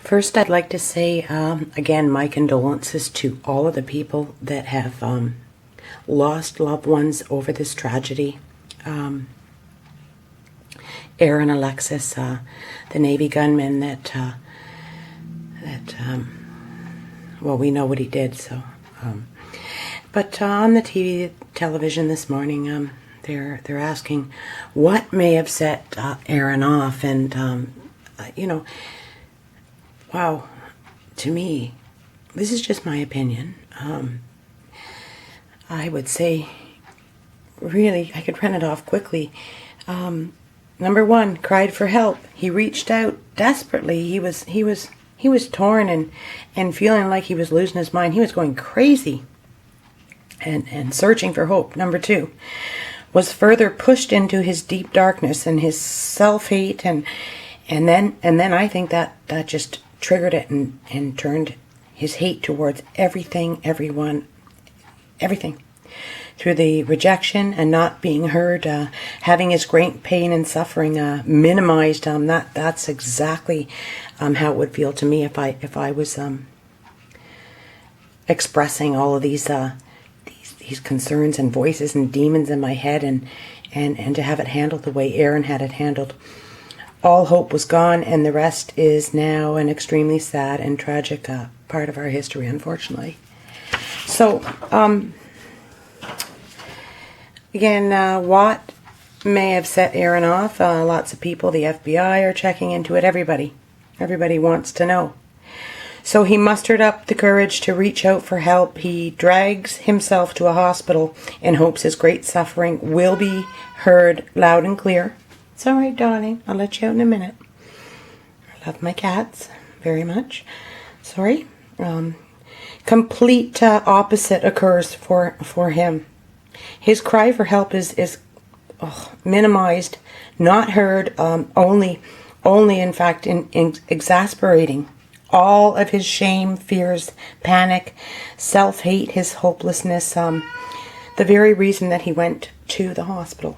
First, I'd like to say, again, my condolences to all of the people that have lost loved ones over this tragedy. Aaron Alexis, the Navy gunman well, we know what he did, so. But on the television this morning, they're asking what may have set Aaron off, and you know, wow, to me, this is just my opinion. I would say, really, I could run it off quickly. Number one, cried for help. He reached out desperately. He was torn and feeling like he was losing his mind. He was going crazy and searching for hope. Number two, was further pushed into his deep darkness and his self-hate, and then I think that just triggered it and turned his hate towards everything, everyone, everything. Through the rejection and not being heard, having his great pain and suffering minimized. That's exactly how it would feel to me if I was expressing all of these concerns and voices and demons in my head, and to have it handled the way Aaron had it handled. All hope was gone, and the rest is now an extremely sad and tragic part of our history, unfortunately. So, again, what may have set Aaron off? Lots of people, the FBI are checking into it. Everybody wants to know. So he mustered up the courage to reach out for help. He drags himself to a hospital in hopes his great suffering will be heard loud and clear. It's all right, darling. I'll let you out in a minute. I love my cats very much. Sorry. Complete opposite occurs for him. His cry for help is minimized, not heard, only in fact exasperating. All of his shame, fears, panic, self-hate, his hopelessness, the very reason that he went to the hospital.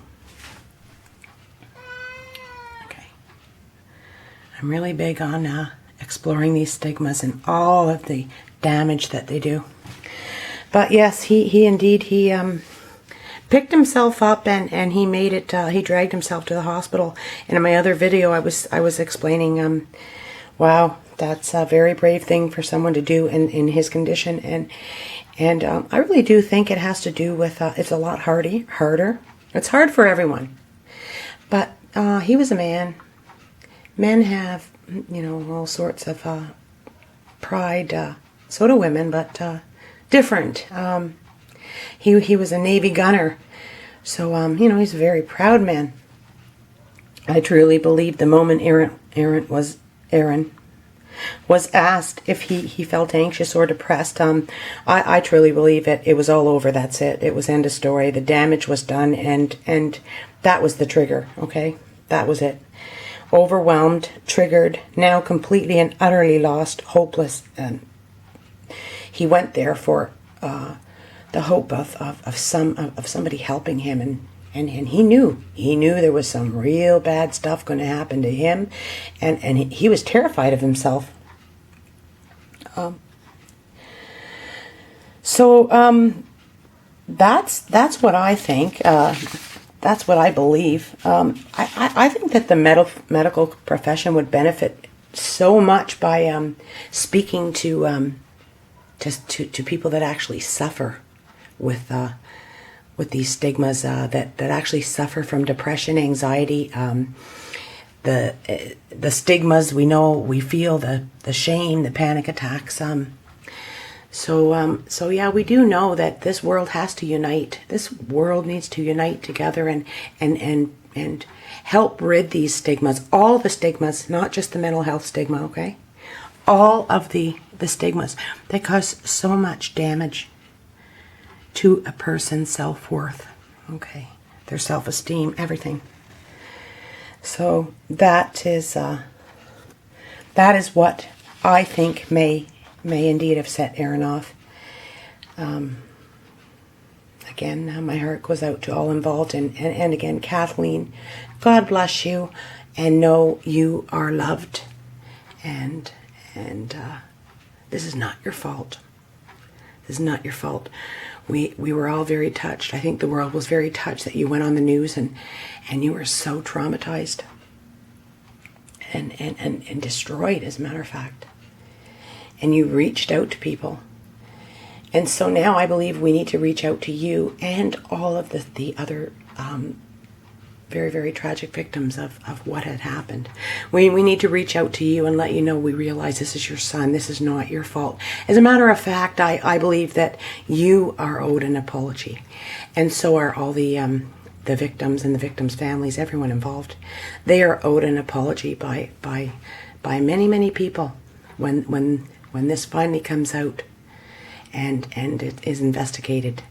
Okay. I'm really big on exploring these stigmas and all of the damage that they do. But yes, he indeed picked himself up and he made it. He dragged himself to the hospital. And in my other video, I was explaining, wow, that's a very brave thing for someone to do in his condition. And I really do think it has to do with it's a lot harder. It's hard for everyone, but he was a man. Men have, all sorts of pride. So do women, but different. He was a Navy gunner, so he's a very proud man. I truly believe the moment Aaron was asked if he felt anxious or depressed, I truly believe it was all over. That's it. It was end of story. The damage was done, and that was the trigger. Okay, that was it. Overwhelmed, triggered, now completely and utterly lost, hopeless, and he went there for the hope of somebody helping him, and he knew there was some real bad stuff going to happen to him, and he was terrified of himself. That's what I think. That's what I believe. I think that the medical profession would benefit so much by speaking to people that actually suffer with these stigmas, that actually suffer from depression, anxiety, the stigmas we feel, the shame, the panic attacks. So yeah, we do know that this world has to unite. This world needs to unite together and help rid these stigmas, all the stigmas, not just the mental health stigma, okay? All of the stigmas that cause so much damage to a person's self-worth, okay? Their self-esteem, everything. So that is what I think may indeed have set Aaron off. Again, my heart goes out to all involved, and again, Kathleen, God bless you, and know you are loved, and And this is not your fault. This is not your fault. We were all very touched. I think the world was very touched that you went on the news and you were so traumatized and destroyed, as a matter of fact. And you reached out to people. And so now I believe we need to reach out to you and all of the other very, very tragic victims of what had happened. We need to reach out to you and let you know we realize this is your son. This is not your fault. As a matter of fact, I believe that you are owed an apology. And so are all the victims and the victims' families, everyone involved. They are owed an apology by many, many people when this finally comes out and it is investigated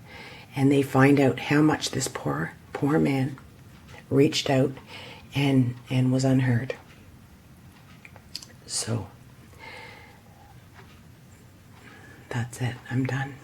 and they find out how much this poor man reached out and was unheard. So that's it. I'm done.